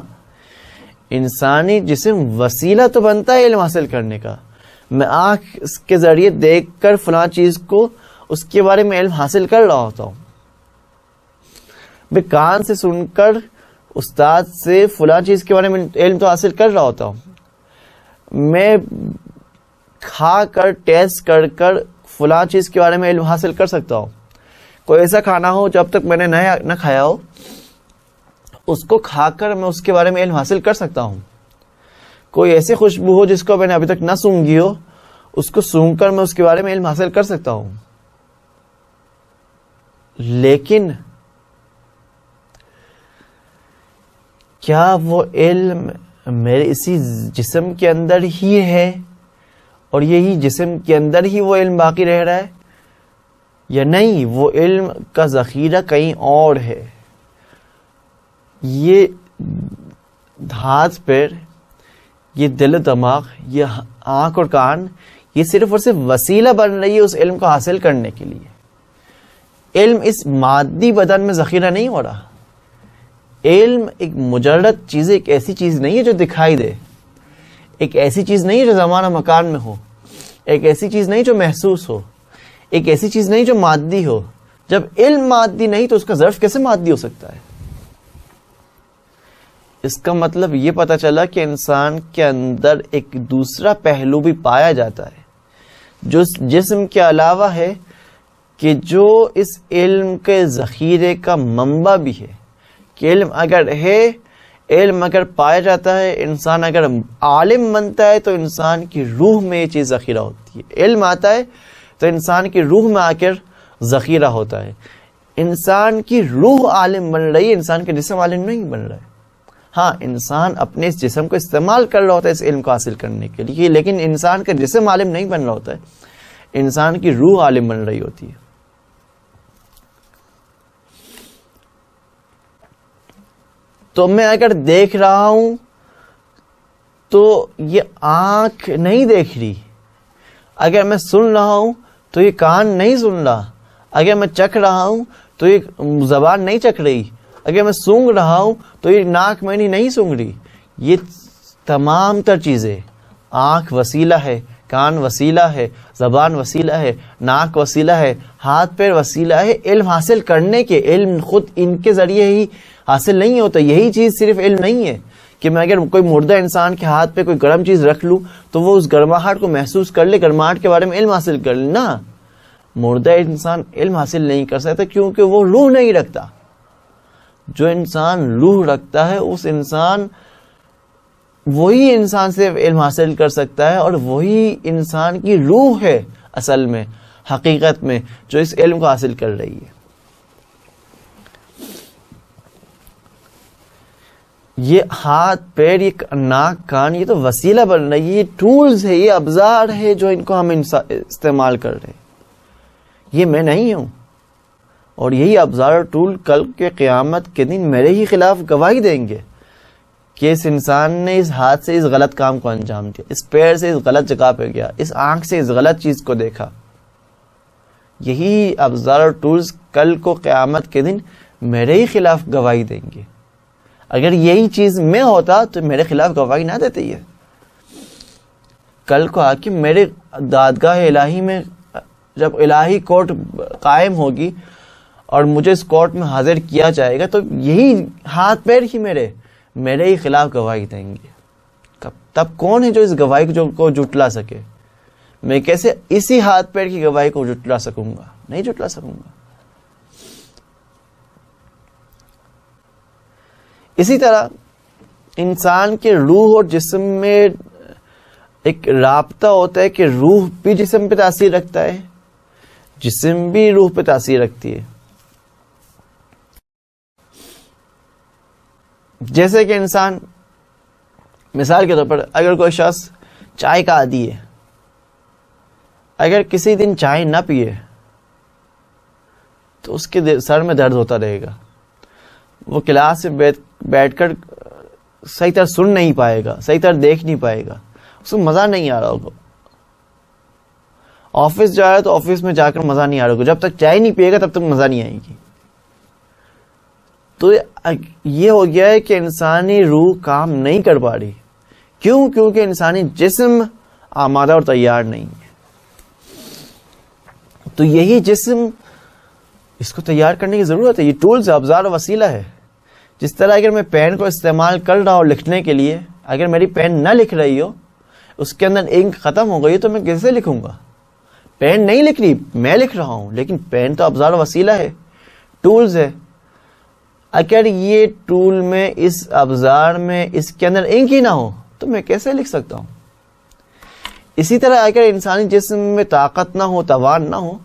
انسانی جسم وسیلہ تو بنتا ہے علم حاصل کرنے کا. میں آنکھ کے ذریعے دیکھ کر فلاں چیز کو، اس کے بارے میں علم حاصل کر رہا ہوتا ہوں. میں کان سے سن کر استاد سے فلاں چیز کے بارے میں علم تو حاصل کر رہا ہوتا ہوں. میں کھا کر ٹیسٹ کر کر فلاں چیز کے بارے میں علم حاصل کر سکتا ہوں. کوئی ایسا کھانا ہو جب تک میں نے نہ کھایا ہو، اس کو کھا کر میں اس کے بارے میں علم حاصل کر سکتا ہوں. کوئی ایسی خوشبو ہو جس کو میں نے ابھی تک نہ سونگھی ہو، اس کو سونگ کر میں اس کے بارے میں علم حاصل کر سکتا ہوں. لیکن کیا وہ علم میرے اسی جسم کے اندر ہی ہے اور یہی جسم کے اندر ہی وہ علم باقی رہ رہا ہے، یا نہیں وہ علم کا ذخیرہ کہیں اور ہے؟ یہ ہاتھ پیر، یہ دل و دماغ، یہ آنکھ اور کان، یہ صرف اور صرف وسیلہ بن رہی ہے اس علم کو حاصل کرنے کے لیے. علم اس مادی بدن میں ذخیرہ نہیں ہو رہا. علم ایک مجرد چیز، ایک ایسی چیز نہیں ہے جو دکھائی دے، ایک ایسی چیز نہیں ہے جو زمانہ مکان میں ہو، ایک ایسی چیز نہیں جو محسوس ہو، ایک ایسی چیز نہیں جو مادی ہو. جب علم مادی نہیں تو اس کا ظرف کیسے مادی ہو سکتا ہے؟ اس کا مطلب یہ پتہ چلا کہ انسان کے اندر ایک دوسرا پہلو بھی پایا جاتا ہے جو جسم کے علاوہ ہے، کہ جو اس علم کے ذخیرے کا منبع بھی ہے. کہ علم اگر ہے، علم اگر پایا جاتا ہے، انسان اگر عالم بنتا ہے، تو انسان کی روح میں یہ چیز ذخیرہ ہوتی ہے. علم آتا ہے تو انسان کی روح میں آ کر ذخیرہ ہوتا ہے. انسان کی روح عالم بن رہی ہے، انسان کا جسم عالم نہیں بن رہا ہے. ہاں انسان اپنے اس جسم کو استعمال کر رہا ہوتا ہے اس علم کو حاصل کرنے کے لیے، لیکن انسان کا جسم عالم نہیں بن رہا ہوتا ہے، انسان کی روح عالم بن رہی ہوتی ہے. تو میں اگر دیکھ رہا ہوں تو یہ آنکھ نہیں دیکھ رہی، اگر میں سن رہا ہوں تو یہ کان نہیں سن رہا، اگر میں چکھ رہا ہوں تو یہ زبان نہیں چکھ رہی، اگر میں سونگ رہا ہوں تو یہ ناک میری نہیں سونگ رہی. یہ تمام تر چیزیں، آنکھ وسیلہ ہے، کان وسیلہ ہے، زبان وسیلہ ہے، ناک وسیلہ ہے، ہاتھ پیر وسیلہ ہے علم حاصل کرنے کے. علم خود ان کے ذریعے ہی حاصل نہیں ہوتا. یہی چیز صرف علم نہیں ہے کہ میں اگر کوئی مردہ انسان کے ہاتھ پہ کوئی گرم چیز رکھ لوں تو وہ اس گرماہٹ کو محسوس کر لے، گرماہٹ کے بارے میں علم حاصل کر لے. نا، مردہ انسان علم حاصل نہیں کر سکتا کیونکہ وہ روح نہیں رکھتا. جو انسان روح رکھتا ہے اس انسان، وہی انسان صرف علم حاصل کر سکتا ہے، اور وہی انسان کی روح ہے اصل میں، حقیقت میں، جو اس علم کو حاصل کر رہی ہے. یہ ہاتھ پیر، یہ ناک کان، یہ تو وسیلہ بن رہی ہے، یہ ٹولز ہے، یہ ابزار ہے جو ان کو ہم استعمال کر رہے ہیں. یہ میں نہیں ہوں، اور یہی ابزار اور ٹول کل کے قیامت کے دن میرے ہی خلاف گواہی دیں گے کہ اس انسان نے اس ہاتھ سے اس غلط کام کو انجام دیا، اس پیر سے اس غلط جگہ پہ گیا، اس آنکھ سے اس غلط چیز کو دیکھا. یہی ابزار اور ٹولز کل کو قیامت کے دن میرے ہی خلاف گواہی دیں گے. اگر یہی چیز میں ہوتا تو میرے خلاف گواہی نہ دیتے. یہ کل کو آ کے میرے دادگاہ الہی میں جب الہی کورٹ قائم ہوگی اور مجھے اس کورٹ میں حاضر کیا جائے گا تو یہی ہاتھ پیر ہی میرے ہی خلاف گواہی دیں گے. تب کون ہے جو اس گواہی کو جھٹلا سکے؟ میں کیسے اسی ہاتھ پیر کی گواہی کو جھٹلا سکوں گا؟ نہیں جھٹلا سکوں گا. اسی طرح انسان کے روح اور جسم میں ایک رابطہ ہوتا ہے کہ روح بھی جسم پہ تاثیر رکھتا ہے، جسم بھی روح پہ تاثیر رکھتی ہے. جیسے کہ انسان، مثال کے طور پر اگر کوئی شخص چائے کا عادی ہے، اگر کسی دن چائے نہ پیے تو اس کے سر میں درد ہوتا رہے گا، وہ کلاس میں بیٹھ کر صحیح طرح سن نہیں پائے گا، صحیح طرح دیکھ نہیں پائے گا، اس کو مزہ نہیں آ رہا ہوگا. آفس جا رہا ہے تو آفس میں جا کر مزہ نہیں آ رہا ہوگا، جب تک چائے نہیں پیے گا تب تک مزہ نہیں آئے گی. تو یہ ہو گیا ہے کہ انسانی روح کام نہیں کر پا رہی. کیوں؟ کیونکہ انسانی جسم آمادہ اور تیار نہیں ہے. تو یہی جسم، اس کو تیار کرنے کی ضرورت ہے. یہ ٹولز، ابزار و وسیلہ ہے. جس طرح اگر میں پین کو استعمال کر رہا ہوں لکھنے کے لیے، اگر میری پین نہ لکھ رہی ہو، اس کے اندر انک ختم ہو گئی تو میں کیسے لکھوں گا؟ پین نہیں لکھ رہی، میں لکھ رہا ہوں، لیکن پین تو ابزار و وسیلہ ہے، ٹولز ہے. اگر یہ ٹول میں، اس ابزار میں، اس کے اندر انک ہی نہ ہو تو میں کیسے لکھ سکتا ہوں؟ اسی طرح اگر انسانی جسم میں طاقت نہ ہو، توان نہ ہو،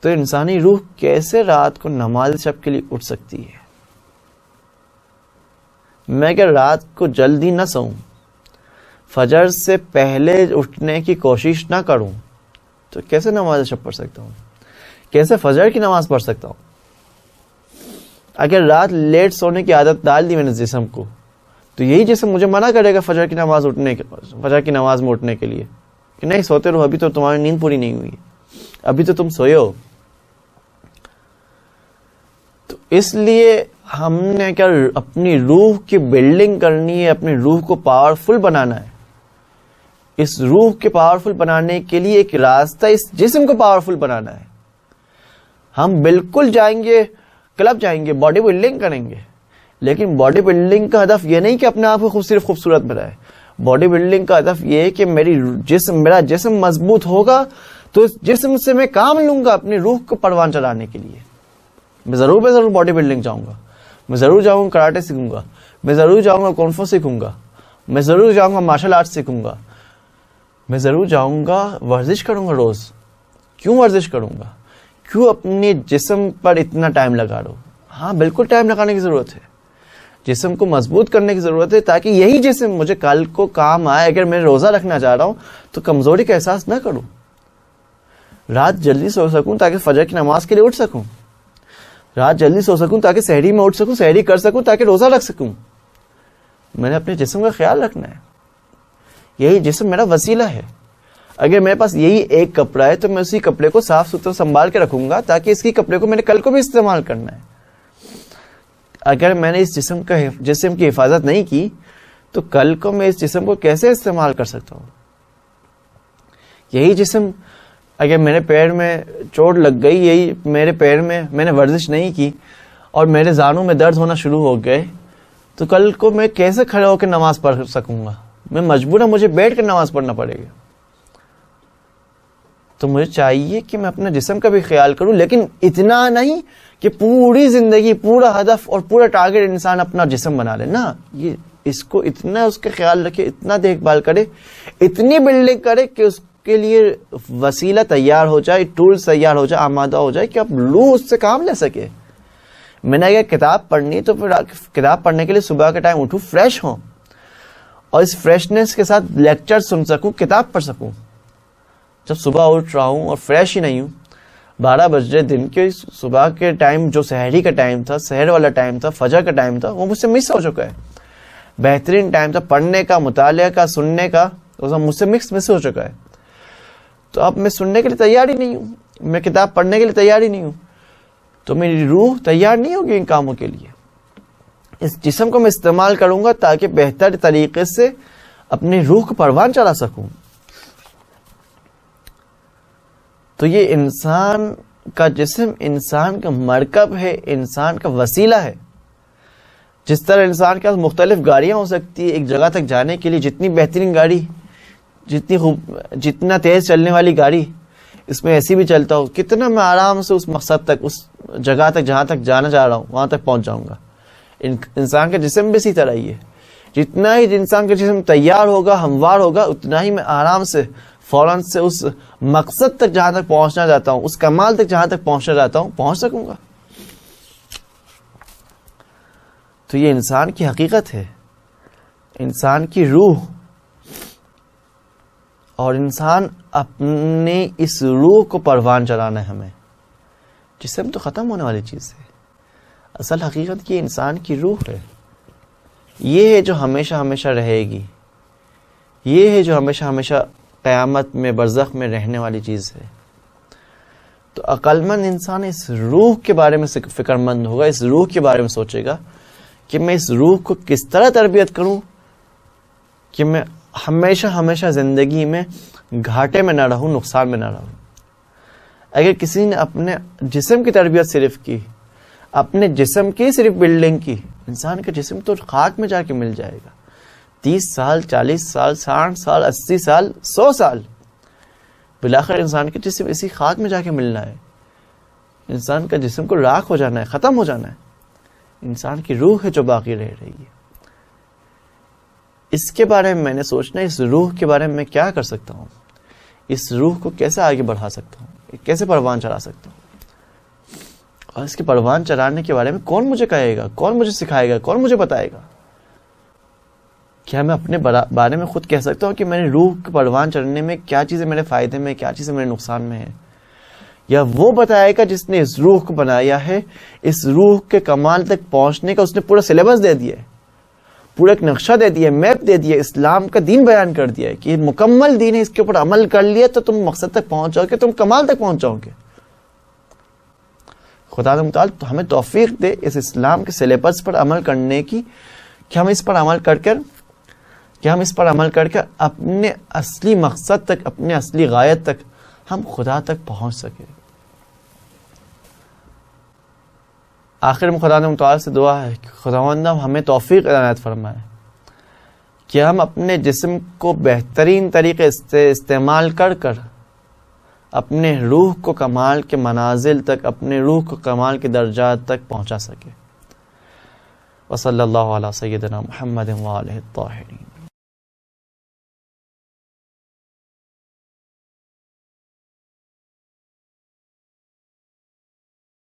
تو انسانی روح کیسے رات کو نماز شب کے لیے اٹھ سکتی ہے؟ میں اگر رات کو جلدی نہ سوؤں، فجر سے پہلے اٹھنے کی کوشش نہ کروں تو کیسے نماز شب پڑھ سکتا ہوں؟ کیسے فجر کی نماز پڑھ سکتا ہوں؟ اگر رات لیٹ سونے کی عادت ڈال دی میں نے جسم کو، تو یہی جسم مجھے منع کرے گا فجر کی نماز میں اٹھنے کے لیے کہ نہیں، سوتے رہو، ابھی تو تمہاری نیند پوری نہیں ہوئی، ابھی تو تم سوئے ہو. تو اس لیے ہم نے اگر اپنی روح کی بلڈنگ کرنی ہے، اپنی روح کو پاورفل بنانا ہے، اس روح کے پاورفل بنانے کے لیے ایک راستہ اس جسم کو پاورفل بنانا ہے. ہم بالکل جائیں گے، کلب جائیں گے، باڈی بلڈنگ کریں گے، لیکن باڈی بلڈنگ کا ہدف یہ نہیں کہ اپنے آپ کو صرف خوبصورت بنائے. باڈی بلڈنگ کا ہدف یہ ہے کہ میرا جسم مضبوط ہوگا تو اس جسم سے میں کام لوں گا اپنی روح کو پروان چلانے کے لیے. میں ضرور باڈی بلڈنگ جاؤں گا، میں ضرور جاؤں گا کراٹے سیکھوں گا، میں ضرور جاؤں گا کونفو سیکھوں گا، میں ضرور جاؤں گا مارشل آرٹ سیکھوں گا، میں ضرور جاؤں گا ورزش کروں گا روز. کیوں ورزش کروں گا؟ کیوں اپنے جسم پر اتنا ٹائم لگا رہا ہوں؟ ہاں بالکل ٹائم لگانے کی ضرورت ہے، جسم کو مضبوط کرنے کی ضرورت ہے تاکہ یہی جسم مجھے کل کو کام آئے. اگر میں روزہ رکھنا چاہ رہا ہوں تو کمزوری کا احساس نہ کروں, رات جلدی سو سکوں تاکہ فجر کی نماز کے لیے اٹھ سکوں, رات جلدی سو سکوں تاکہ سحری میں اٹھ سکوں, سحری کر سکوں تاکہ روزہ رکھ سکوں. میں نے اپنے جسم کا خیال رکھنا ہے. یہی جسم میرا وسیلہ ہے. اگر میرے پاس یہی ایک کپڑا ہے تو میں اسی کپڑے کو صاف ستھرا سنبھال کے رکھوں گا تاکہ اس کی کپڑے کو میں نے کل کو بھی استعمال کرنا ہے. اگر میں نے اس جسم کی حفاظت نہیں کی تو کل کو میں اس جسم کو کیسے استعمال کر سکتا ہوں. یہی جسم اگر میرے پیر میں چوٹ لگ گئی, یہی میرے پیر میں نے ورزش نہیں کی اور میرے زانوں میں درد ہونا شروع ہو گئے, تو کل کو میں کیسے کھڑے ہو کے نماز پڑھ سکوں گا؟ میں مجبورا مجھے بیٹھ کر نماز پڑھنا پڑے گا. تو مجھے چاہیے کہ میں اپنے جسم کا بھی خیال کروں, لیکن اتنا نہیں کہ پوری زندگی, پورا ہدف اور پورا ٹارگٹ انسان اپنا جسم بنا لے. نا, یہ اس کو اتنا اس کا خیال رکھے, اتنا دیکھ بھال کرے, اتنی بلڈنگ کرے کہ اس کے لیے وسیلہ تیار ہو جائے, ٹولز تیار ہو جائے, آمادہ ہو جائے کہ اب روح اس سے کام لے سکے. میں نے اگر کتاب پڑھنی تو پھر کتاب پڑھنے کے لیے صبح کے ٹائم اٹھوں, فریش ہوں, اور اس فریشنس کے ساتھ لیکچر سن سکوں, کتاب پڑھ سکوں. جب صبح اٹھ رہا ہوں اور فریش ہی نہیں ہوں, 12 بجے دن کے صبح کے ٹائم جو سحری کا ٹائم تھا, سحر والا ٹائم تھا, فجر کا ٹائم تھا, وہ مجھ سے مس ہو چکا ہے. بہترین ٹائم تھا پڑھنے کا, مطالعہ کا, سننے کا, وہ مجھ سے مس ہو چکا ہے. تو اب میں سننے کے لیے تیار ہی نہیں ہوں, میں کتاب پڑھنے کے لیے تیار ہی نہیں ہوں, تو میری روح تیار نہیں ہوگی ان کاموں کے لیے. اس جسم کو میں استعمال کروں گا تاکہ بہتر طریقے سے اپنی روح کو پروان چلا سکوں. تو یہ انسان کا جسم انسان کا مرکب ہے, انسان کا وسیلہ ہے. جس طرح انسان کے پاس مختلف گاڑیاں ہو سکتی ہے ایک جگہ تک جانے کے لیے, جتنی بہترین گاڑی, جتنا تیز چلنے والی گاڑی, اس میں ایسی بھی چلتا ہو, کتنا میں آرام سے اس مقصد تک, اس جگہ تک جہاں تک جانا چاہ رہا ہوں وہاں تک پہنچ جاؤں گا. انسان کا جسم بھی اسی طرح ہی ہے. جتنا ہی انسان کا جسم تیار ہوگا, ہموار ہوگا, اتنا ہی میں آرام سے فوراً سے اس مقصد تک جہاں تک پہنچنا چاہتا ہوں, اس کمال تک جہاں تک پہنچنا چاہتا ہوں, پہنچ سکوں گا. تو یہ انسان کی حقیقت ہے, انسان کی روح. اور انسان اپنے اس روح کو پروان چلانا ہے ہمیں. جسم تو ختم ہونے والی چیز ہے, اصل حقیقت یہ انسان کی روح ہے. یہ ہے جو ہمیشہ ہمیشہ رہے گی, یہ ہے جو ہمیشہ ہمیشہ قیامت میں برزخ میں رہنے والی چیز ہے. تو عقل مند انسان اس روح کے بارے میں فکر مند ہوگا, اس روح کے بارے میں سوچے گا کہ میں اس روح کو کس طرح تربیت کروں کہ میں ہمیشہ ہمیشہ زندگی میں گھاٹے میں نہ رہوں, نقصان میں نہ رہوں. اگر کسی نے اپنے جسم کی تربیت صرف کی, اپنے جسم کی صرف بلڈنگ کی, انسان کا جسم تو خاک میں جا کے مل جائے گا. 30 سال, 40 سال, 60 سال, 80 سال, 100 سال, بالآخر انسان کے جسم اسی خاک میں جا کے ملنا ہے. انسان کا جسم کو راکھ ہو جانا ہے, ختم ہو جانا ہے. انسان کی روح ہے جو باقی رہ رہی ہے. اس کے بارے میں نے سوچنا, اس روح کے بارے میں میں کیا کر سکتا ہوں, اس روح کو کیسے آگے بڑھا سکتا ہوں, کیسے پروان چلا سکتا ہوں, اور اس کے پروان چلانے کے بارے میں کون مجھے کہے گا, کون مجھے سکھائے گا, کون مجھے بتائے گا. کیا میں اپنے بارے میں خود کہہ سکتا ہوں کہ میں نے روح کے پروان چڑھنے میں کیا چیزیں میرے فائدے میں, کیا چیزیں میرے نقصان میں ہیں, یا وہ بتائے گا جس نے اس روح کو بنایا ہے, اس روح کے کمال تک پہنچنے کا اس نے پورا سلیبس دے دیا ہے, پورا ایک نقشہ دے دیا, میپ دے دیا, اسلام کا دین بیان کر دیا ہے کہ یہ مکمل دین ہے, اس کے اوپر عمل کر لیا تو تم مقصد تک پہنچ جاؤ گے, تم کمال تک پہنچ جاؤ گے. خدا متعال تو ہمیں توفیق دے اس اسلام کے سلیبس پر عمل کرنے کی, کہ ہم اس پر عمل کر کے اپنے اصلی مقصد تک, اپنے اصلی غایت تک ہم خدا تک پہنچ سکے. آخر میں خدا متعال سے دعا ہے کہ خداوند ہمیں توفیق عنایت فرمائے کہ ہم اپنے جسم کو بہترین طریقے سے استعمال کر اپنے روح کو کمال کے منازل تک, اپنے روح کو کمال کے درجات تک پہنچا سکے. وصلی اللہ علی سیدنا محمد وآلہ الطاہرین.